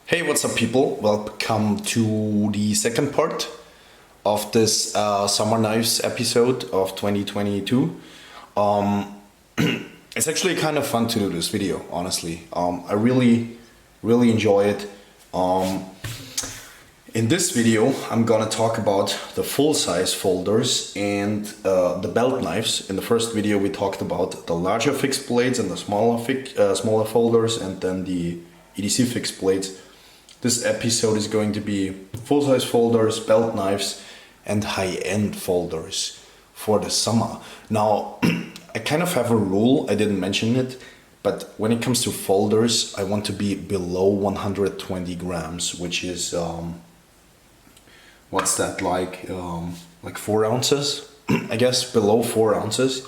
Hey, what's up, people? Welcome to the second part of this Summer Knives episode of 2022. It's actually kind of fun to do this video, honestly. I really enjoy it. In this video, I'm gonna talk about the full-size folders and the belt knives. In the first video, we talked about the larger fixed blades and the smaller folders, and then the EDC fixed blades. This episode is going to be full-size folders, belt knives, and high-end folders for the summer. Now, I kind of have a rule, I didn't mention it, but when it comes to folders, I want to be below 120 grams, which is, what's that, like 4 ounces, I guess, below 4 ounces.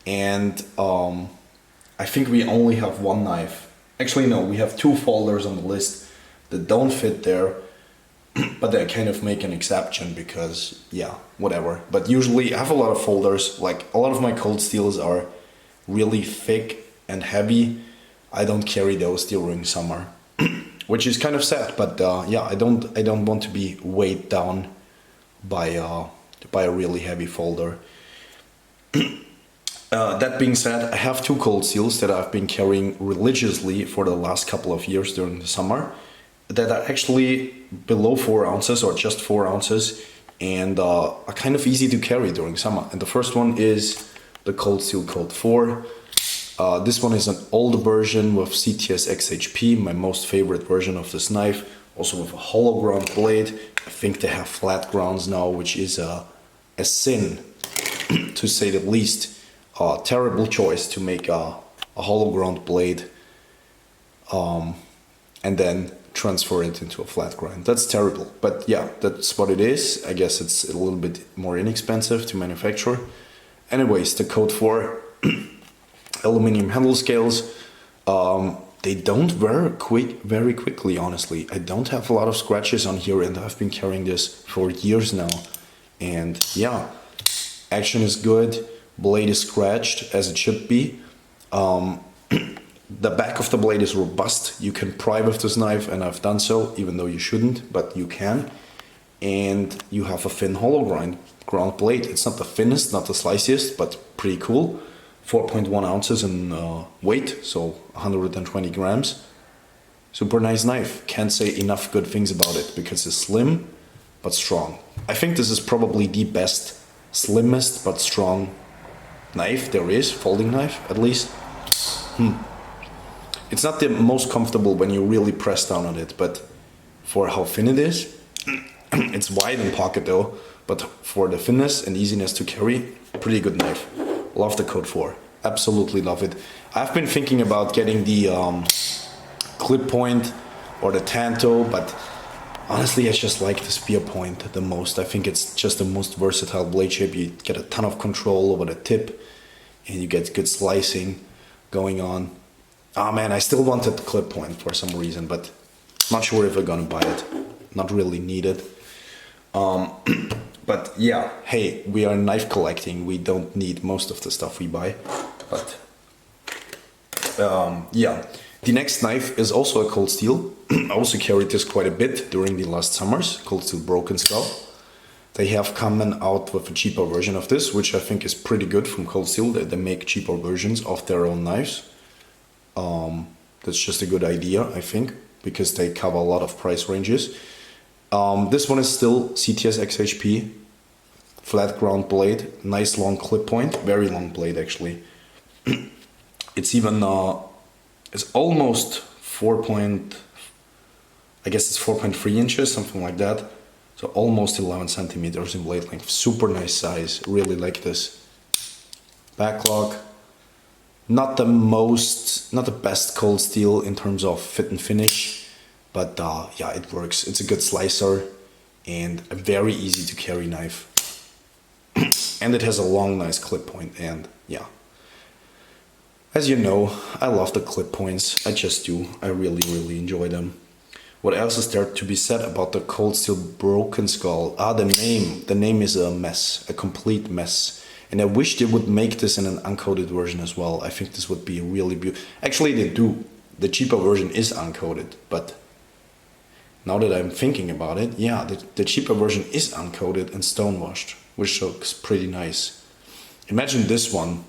And I think we only have one knife. Actually, no, we have 2 folders on the list that don't fit there, but I kind of make an exception because, yeah, whatever. But usually I have a lot of folders, like a lot of my cold steels are really thick and heavy. I don't carry those during summer, which is kind of sad, but yeah, I don't want to be weighed down by a really heavy folder. That being said, I have 2 cold steels that I've been carrying religiously for the last couple of years during the summer, that are actually below 4 ounces or just 4 ounces and are kind of easy to carry during summer. And the first one is the Cold Steel Code 4. This one is an old version with CTS XHP, my most favorite version of this knife, also with a hollow ground blade. I think they have flat grounds now, which is a sin, to say the least. A terrible choice to make a hollow ground blade and then transfer it into a flat grind. That's terrible, but yeah, that's what it is. I guess it's a little bit more inexpensive to manufacture. Anyways, the Code 4 aluminum handle scales, they don't wear very quickly, honestly. I don't have a lot of scratches on here, and I've been carrying this for years now. And yeah, action is good, blade is scratched as it should be. The back of the blade is robust. You can pry with this knife, and I've done so, even though you shouldn't, but you can. And you have a thin hollow ground blade. It's not the thinnest, not the sliciest, but pretty cool. 4.1 ounces in weight, so 120 grams. Super nice knife. Can't say enough good things about it because it's slim but strong. I think this is probably the best, slimmest but strong knife there is, folding knife at least. It's not the most comfortable when you really press down on it, but for how thin it is, it's wide in pocket though, but for the thinness and easiness to carry, pretty good knife. Love the Code 4, absolutely love it. I've been thinking about getting the clip point or the Tanto, but honestly I just like the spear point the most. I think it's just the most versatile blade shape. You get a ton of control over the tip and you get good slicing going on. Oh man, I still wanted the clip point for some reason, but not sure if I'm gonna buy it. Not really needed. But yeah, hey, we are knife collecting. We don't need most of the stuff we buy. But yeah, the next knife is also a cold steel. I also carried this quite a bit during the last summers. Cold Steel Broken Skull. They have come out with a cheaper version of this, which I think is pretty good from Cold Steel. They make cheaper versions of their own knives. That's just a good idea, I think, because they cover a lot of price ranges. This one is still CTS XHP, flat ground blade, nice long clip point, very long blade actually. It's even, it's almost 4.3 inches, something like that. So almost 11 centimeters in blade length, super nice size, really like this. Backlog. Not the best cold steel in terms of fit and finish, but yeah, it works. It's a good slicer and a very easy to carry knife. And it has a long, nice clip point, and yeah. As you know, I love the clip points. I just do. I really enjoy them. What else is there to be said about the Cold Steel Broken Skull? The name is a mess, a complete mess. And I wish they would make this in an uncoated version as well. I think this would be really beautiful. Actually, they do. The cheaper version is uncoated, but Now that I'm thinking about it, yeah, the cheaper version is uncoated and stone washed, which looks pretty nice. Imagine this one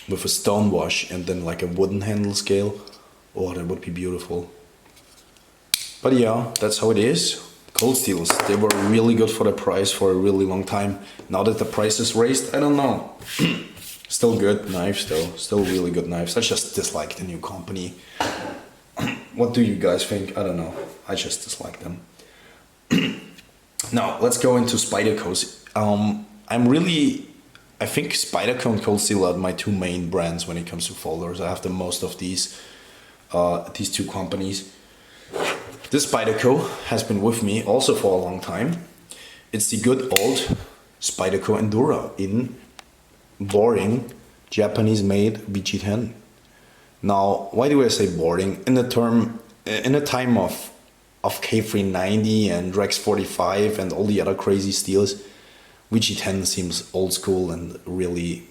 with a stone wash and then like a wooden handle scale. Oh, that would be beautiful. But yeah, that's how it is. Cold steels, they were really good for the price for a really long time. Now that the price is raised, I don't know. Still good knives though, still really good knives. I just dislike the new company. What do you guys think? I don't know. I just dislike them. Now, let's go into Spyderco's. I think Spyderco and Cold Steel are my two main brands when it comes to folders. I have the most of these two companies. This Spyderco has been with me also for a long time. It's the good old Spyderco Endura in boring Japanese-made VG10. Now, why do I say boring? In a time of K390 and Rex 45 and all the other crazy steels, VG10 seems old school and really,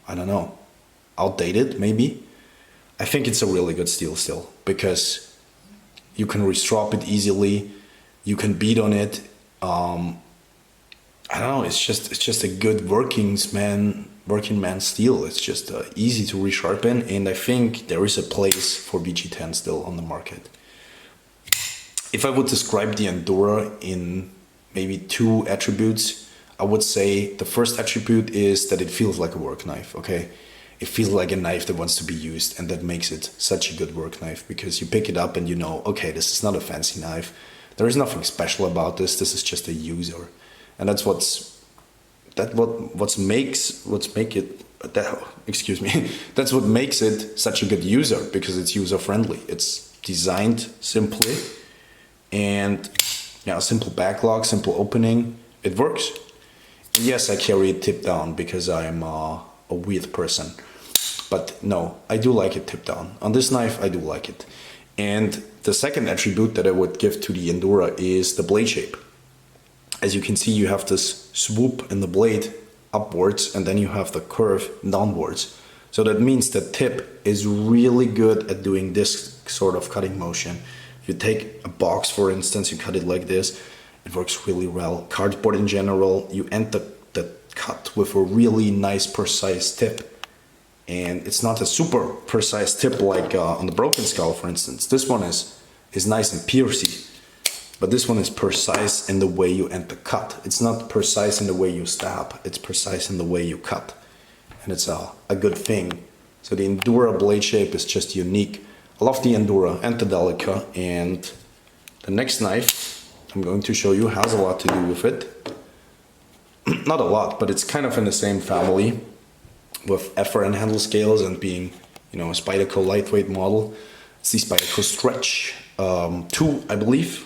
I don't know, outdated maybe. I think it's a really good steel still because you can restrop it easily, you can beat on it. I don't know, it's just a good working man steel. It's just easy to resharpen, and I think there is a place for VG10 still on the market. If I would describe the Endura in maybe two attributes, I would say the first attribute is that it feels like a work knife, okay? It feels like a knife that wants to be used, and that makes it such a good work knife because you pick it up and you know, okay, this is not a fancy knife. There is nothing special about this. This is just a user, and that's what makes it such a good user, because it's user friendly. It's designed simply, and yeah, simple backlog, simple opening. It works. And yes, I carry it tip down because I'm a weird person. But no, I do like it tip down. On this knife, I do like it. And the second attribute that I would give to the Endura is the blade shape. As you can see, you have this swoop in the blade upwards, and then you have the curve downwards. So that means the tip is really good at doing this sort of cutting motion. If you take a box, for instance, you cut it like this, it works really well. Cardboard in general, you end the cut with a really nice, precise tip. And it's not a super precise tip like on the Broken Skull, for instance. This one is nice and piercy. But this one is precise in the way you end the cut. It's not precise in the way you stab. It's precise in the way you cut. And it's a good thing. So the Endura blade shape is just unique. I love the Endura and the Delica. And the next knife I'm going to show you has a lot to do with it. Not a lot, but it's kind of in the same family with FRN handle scales and being, a Spyderco lightweight model. It's the Spyderco Stretch 2, I believe.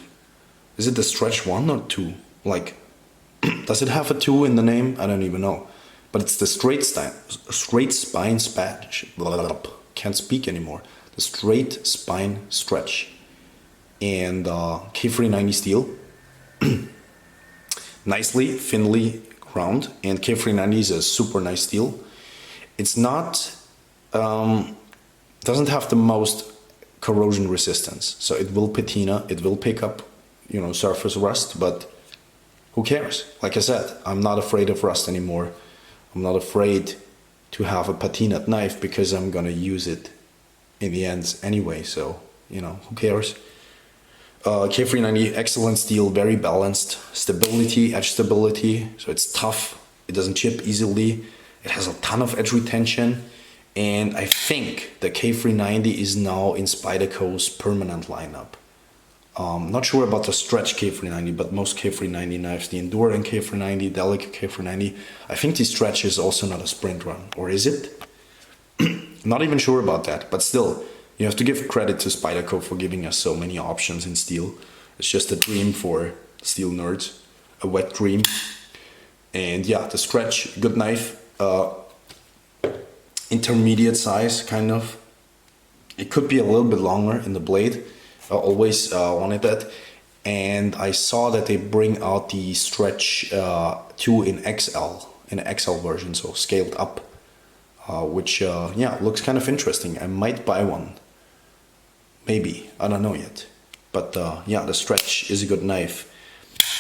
Is it the Stretch 1 or 2? Like, does it have a 2 in the name? I don't even know. But it's the straight spine stretch. Can't speak anymore. The straight spine stretch. And K390 steel. Nicely, thinly ground. And K390 is a super nice steel. It's not, doesn't have the most corrosion resistance. So it will patina, it will pick up surface rust, but who cares? Like I said, I'm not afraid of rust anymore. I'm not afraid to have a patinaed knife because I'm gonna use it in the ends anyway, so, who cares? K390, excellent steel, very balanced. Stability, edge stability, so it's tough. It doesn't chip easily. It has a ton of edge retention. And I think the K390 is now in Spyderco's permanent lineup. Not sure about the Stretch K390, but most K390 knives, the Endura and K390, Delica K390, I think the Stretch is also not a sprint run, or is it? Not even sure about that, but still, you have to give credit to Spyderco for giving us so many options in steel. It's just a dream for steel nerds, a wet dream. And yeah, the Stretch, good knife, intermediate size, kind of. It could be a little bit longer in the blade. I always wanted that. And I saw that they bring out the Stretch 2 in XL, in an XL version, so scaled up, which looks kind of interesting. I might buy one, maybe, I don't know yet. But yeah, the stretch is a good knife.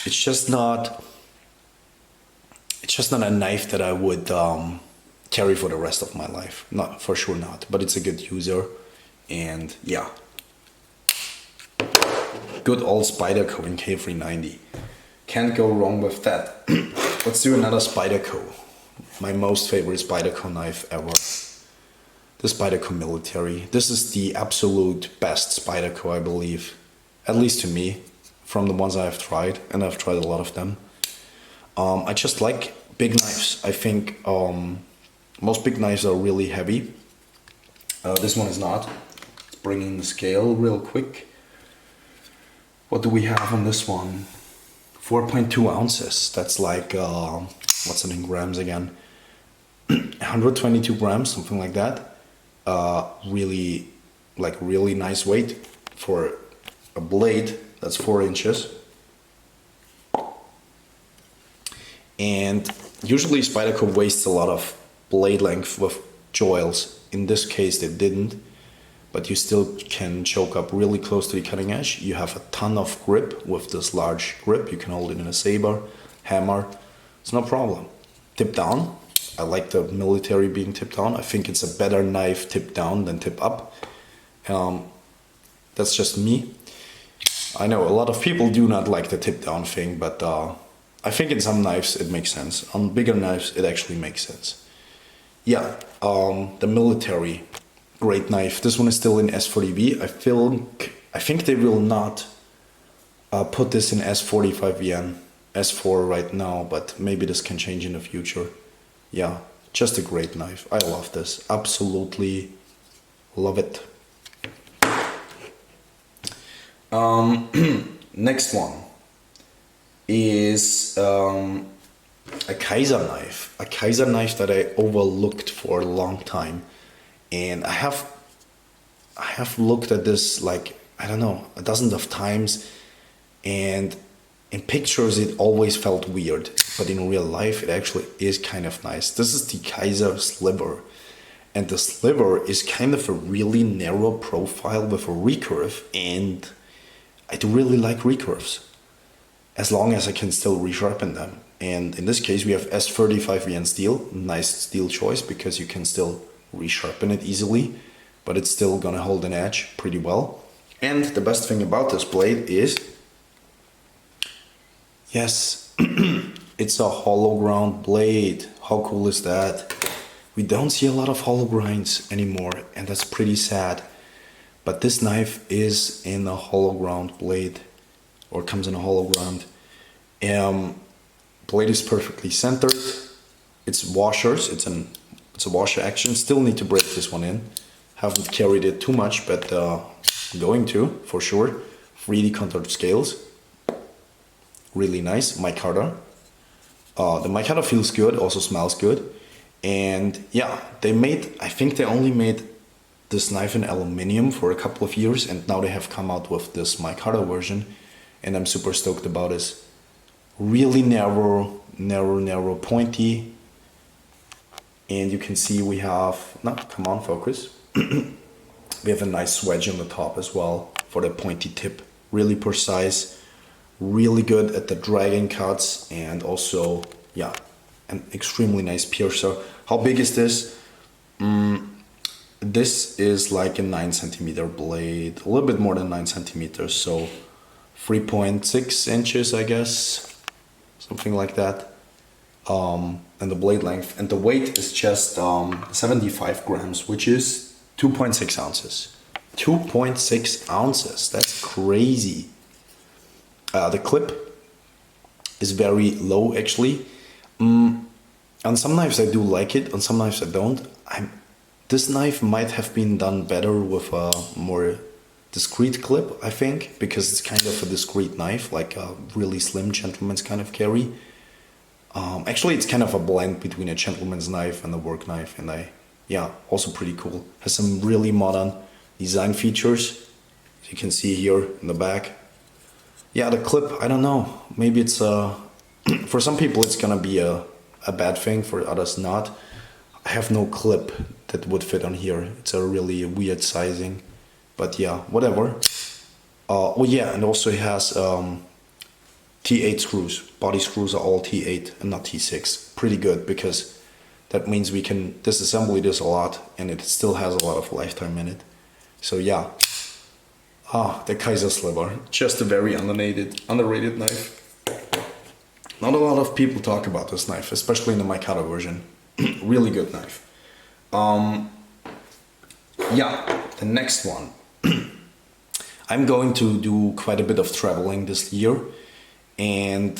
It's just not a knife that I would carry for the rest of my life. Not for sure not, but it's a good user. And yeah, good old Spyderco in K390. Can't go wrong with that. Let's do another Spyderco. My most favorite Spyderco knife ever. The Spyderco Military. This is the absolute best Spyderco, I believe. At least to me, from the ones I've tried, and I've tried a lot of them. I just like big knives. I think most big knives are really heavy. This one is not. Let's bring in the scale real quick. What do we have on this one? 4.2 ounces. That's like, what's it in grams again? 122 grams, something like that. Really nice weight for a blade that's 4 inches. And usually Spyderco wastes a lot of blade length with joils. In this case they didn't, but you still can choke up really close to the cutting edge. You have a ton of grip with this large grip. You can hold it in a saber, hammer, it's no problem. Tip down. I like the Military being tipped down. I think it's a better knife tip down than tip up. That's just me. I know a lot of people do not like the tip down thing, but I think in some knives it makes sense. On bigger knives it actually makes sense. Yeah, the Military, great knife. This one is still in S40V. I think they will not put this in S45VN, S4 right now, but maybe this can change in the future. Yeah, just a great knife. I love this. Absolutely love it. Next one is a Kaiser knife. A Kaiser knife that I overlooked for a long time. And I have looked at this like, I don't know, a dozen of times. And in pictures it always felt weird. But in real life it actually is kind of nice. This is the Kaiser Slipper. And the Slipper is kind of a really narrow profile with a recurve, and I do really like recurves, as long as I can still resharpen them. And in this case we have S35VN steel, nice steel choice because you can still resharpen it easily, but it's still gonna hold an edge pretty well. And the best thing about this blade is, yes, it's a hollow ground blade. How cool is that? We don't see a lot of hollow grinds anymore, and that's pretty sad. But this knife is in a hollow ground blade, or comes in a hollow ground. Blade is perfectly centered. It's washers. It's a washer action. Still need to break this one in. Haven't carried it too much, but going to for sure. 3D contoured scales. Really nice. Micarta. The micarta feels good, also smells good. And yeah, I think they only made this knife in aluminium for a couple of years, and now they have come out with this micarta version, and I'm super stoked about this. Really narrow, pointy. And you can see we have, no, come on, focus. We have a nice wedge on the top as well for the pointy tip. Really precise. Really good at the dragging cuts, and also, yeah, an extremely nice piercer. How big is this? This is like a 9 centimeter blade, a little bit more than 9 centimeters, so 3.6 inches, I guess, something like that. And the blade length, and the weight is just 75 grams, which is 2.6 ounces. 2.6 ounces, that's crazy. The clip is very low actually. On some knives I do like it, on some knives I don't. This knife might have been done better with a more discreet clip, I think, because it's kind of a discreet knife, like a really slim gentleman's kind of carry. Actually it's kind of a blend between a gentleman's knife and a work knife, and yeah, also pretty cool. Has some really modern design features, as you can see here in the back. Yeah, the clip, I don't know, maybe it's for some people it's gonna be a bad thing, for others not. I have no clip that would fit on here. It's a really weird sizing, but yeah, whatever. Oh yeah, and also it has T8 screws. Body screws are all T8 and not T6. Pretty good, because that means we can disassembly this a lot and it still has a lot of lifetime in it. So yeah. The Kaiser Slipper, just a very underrated knife. Not a lot of people talk about this knife, especially in the Mikado version. Really good knife. Yeah, the next one. I'm going to do quite a bit of traveling this year, and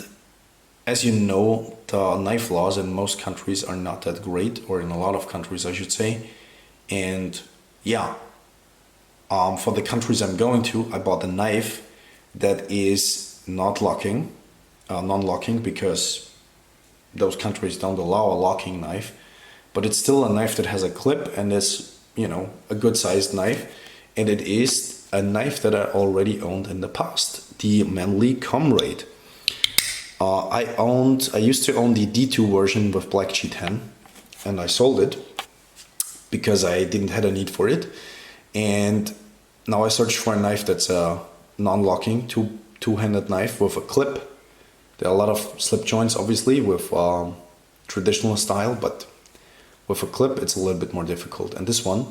as you know, the knife laws in most countries are not that great, or in a lot of countries I should say. And yeah, for the countries I'm going to, I bought a knife that is not locking, non-locking, because those countries don't allow a locking knife, but it's still a knife that has a clip and is, you know, a good sized knife. And it is a knife that I already owned in the past, the Manly Comrade. I used to own the D2 version with black G10, and I sold it because I didn't have a need for it. And now I searched for a knife that's a non-locking, two-handed knife with a clip. There are a lot of slip joints, obviously, with traditional style, but with a clip, it's a little bit more difficult. And this one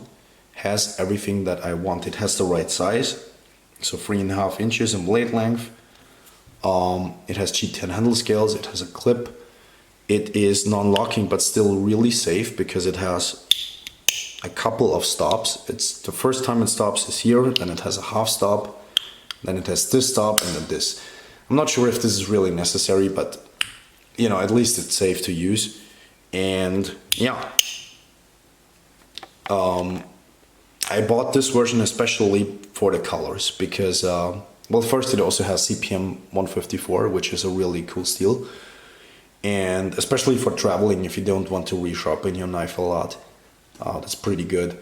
has everything that I want. It has the right size, so 3.5 inches in blade length. It has G10 handle scales. It has a clip. It is non-locking, but still really safe because it has a couple of stops. It's the first time it stops is here, then it has a half stop, then it has this stop, and then this. I'm not sure if this is really necessary, but you know, at least it's safe to use. And yeah, I bought this version especially for the colors because well, first it also has CPM 154, which is a really cool steel, and especially for traveling, if you don't want to resharpen your knife a lot, that's pretty good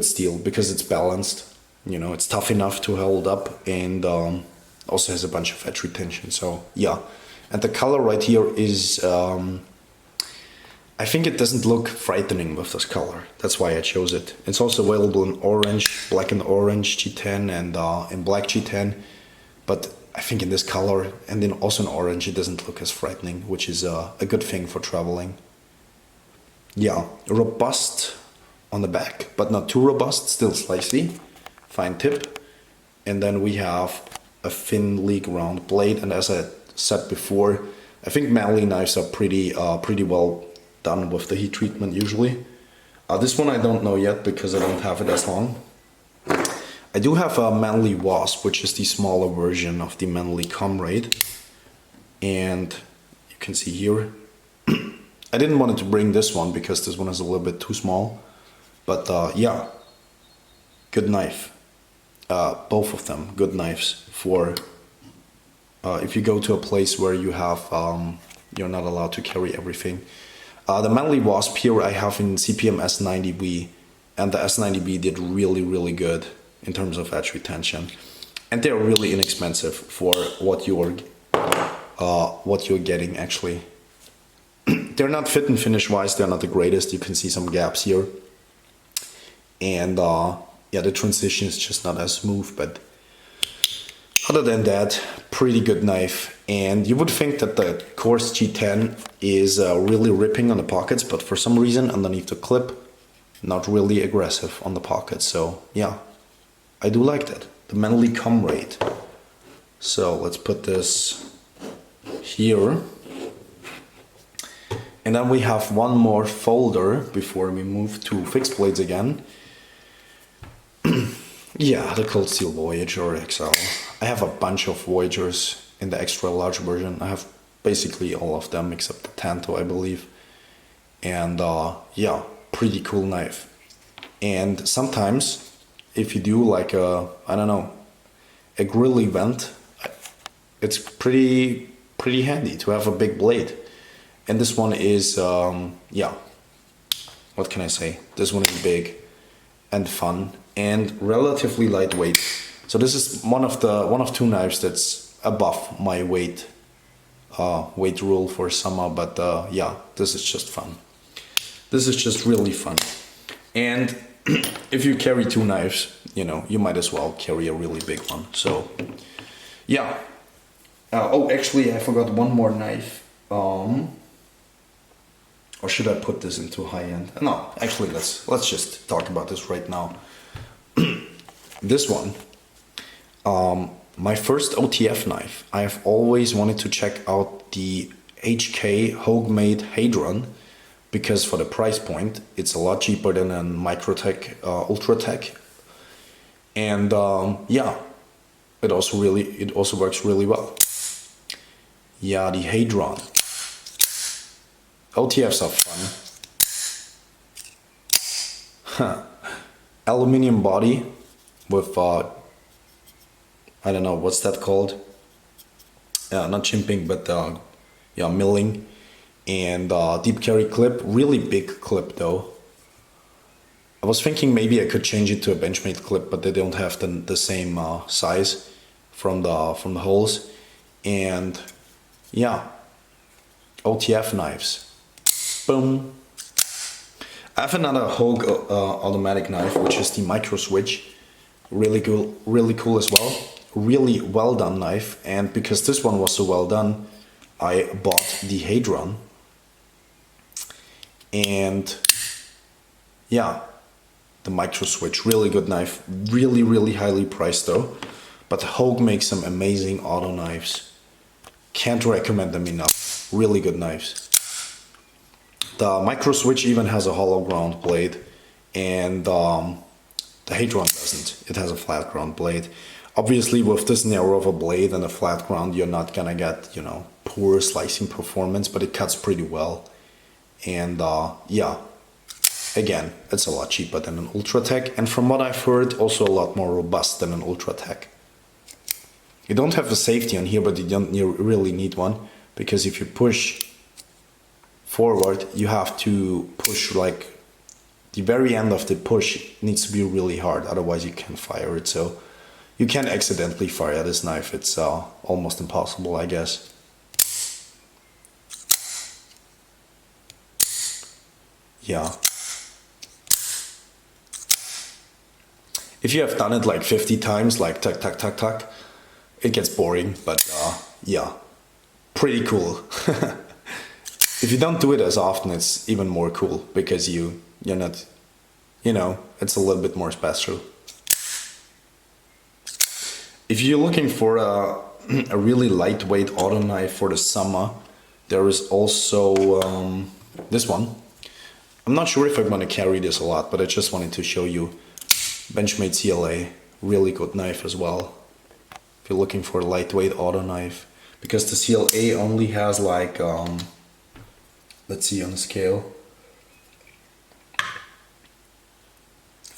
steel because it's balanced. You know, it's tough enough to hold up, and also has a bunch of edge retention. So yeah, and the color right here is I think it doesn't look frightening with this color. That's why I chose it. It's also available in orange, black and orange G10, and in black G10. But I think in this color and then also in orange, it doesn't look as frightening, which is a good thing for traveling. Yeah, robust on the back, but not too robust, still slicey. Fine tip. And then we have a thin league round blade. And as I said before, I think Manly knives are pretty well done with the heat treatment usually. This one I don't know yet because I don't have it as long. I do have a Manly Wasp, which is the smaller version of the Manly Comrade. And you can see here, I didn't want to bring this one because this one is a little bit too small. But yeah, good knife. Both of them, good knives for if you go to a place where you have, you're not allowed to carry everything. The Manly Wasp here I have in CPM S90B, and the S90B did really good in terms of edge retention, and they're really inexpensive for what you're getting actually. They're not fit and finish wise, they're not the greatest. You can see some gaps here, and yeah, the transition is just not as smooth, but other than that, pretty good knife. And you would think that the coarse G10 is really ripping on the pockets, but for some reason underneath the clip, not really aggressive on the pockets. So yeah, I do like that. The Manly Comrade. So let's put this here. And then we have one more folder before we move to fixed blades again. Yeah, the Cold Steel Voyager XL. I have a bunch of Voyagers in the extra large version. I have basically all of them except the Tanto, I believe. And yeah, pretty cool knife. And sometimes if you do like a, I don't know, a grill event, it's pretty handy to have a big blade. And this one is, yeah, what can I say? This one is big and fun and relatively lightweight. So this is one of two knives that's above my weight rule for summer, but yeah, this is just fun. This is just really fun. And if you carry two knives, you know, you might as well carry a really big one. So yeah. Oh, actually, I forgot one more knife. Or should I put this into high end? No, actually, let's just talk about this right now. This one, my first OTF knife. I have always wanted to check out the HK Hogue-made Hadron, because for the price point, it's a lot cheaper than a Microtech Ultratech, and yeah, it also works really well. Yeah, the Hadron. OTFs are fun. Aluminium body with I don't know what's that called. Not chimping, but yeah, milling, and deep carry clip. Really big clip though. I was thinking maybe I could change it to a Benchmade clip, but they don't have the same size from the holes. And yeah, OTF knives. Boom. I have another Hogue automatic knife, which is the micro switch. Really cool as well. Really well done knife, and because this one was so well done, I bought the Hadron. And yeah, the micro switch, really good knife, really highly priced though. But Hogue makes some amazing auto knives. Can't recommend them enough. Really good knives. The micro switch even has a hollow ground blade, and the Hadron doesn't. It has a flat ground blade. Obviously, with this narrow of a blade and a flat ground, you're not gonna get, you know, poor slicing performance, but it cuts pretty well. And yeah, again, it's a lot cheaper than an Ultratech, and from what I've heard, also a lot more robust than an Ultratech. You don't have a safety on here, but you really need one, because if you push forward, you have to push, like, the very end of the push needs to be really hard, otherwise you can't fire it. So you can accidentally fire this knife. It's almost impossible, I guess. Yeah. If you have done it like 50 times, like tuck, tuck, tuck, tuck, it gets boring, but yeah, pretty cool. If you don't do it as often, it's even more cool, because you're not, you know, it's a little bit more special. If you're looking for a really lightweight auto knife for the summer, there is also this one. I'm not sure if I'm gonna carry this a lot, but I just wanted to show you. Benchmade Cla, really good knife as well. If you're looking for a lightweight auto knife, because the Cla only has like let's see on the scale,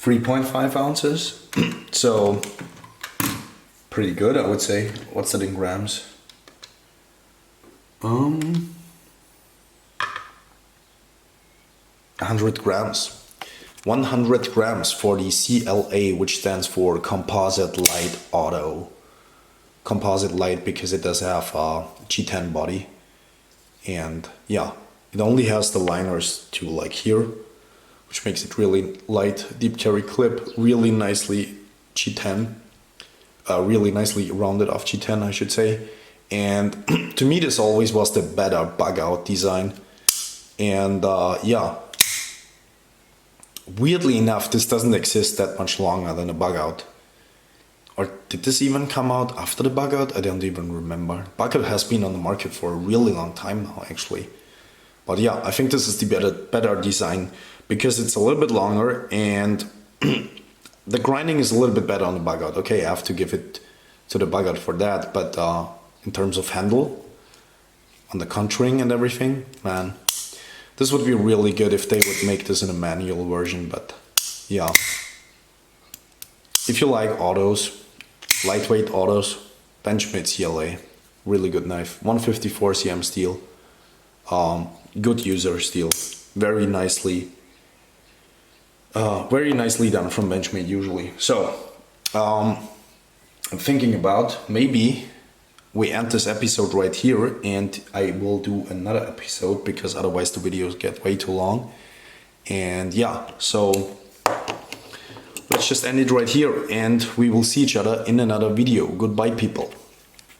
3.5 ounces. So pretty good, I would say. What's that in grams? 100 grams. 100 grams for the CLA, which stands for Composite Light Auto. Composite light because it does have a G10 body. And yeah, it only has the liners to like here, which makes it really light. Deep carry clip, really nicely G10. Really nicely rounded off G10, I should say. And to me, this always was the better bug out design. And yeah, weirdly enough, this doesn't exist that much longer than a bug out. Or did this even come out after the bug out? I don't even remember. Bug out has been on the market for a really long time now, actually. But yeah, I think this is the better design, because it's a little bit longer and the grinding is a little bit better on the bug out. Okay, I have to give it to the bug out for that, but in terms of handle, on the contouring and everything, man, this would be really good if they would make this in a manual version. But yeah, if you like autos, lightweight autos, Benchmade Cla, really good knife. 154 cm steel, good user steel, very nicely done from Benchmade usually. So I'm thinking about maybe we end this episode right here, and I will do another episode because otherwise the videos get way too long. And yeah, so let's let's just end it right here, and we will see each other in another video. Goodbye, people.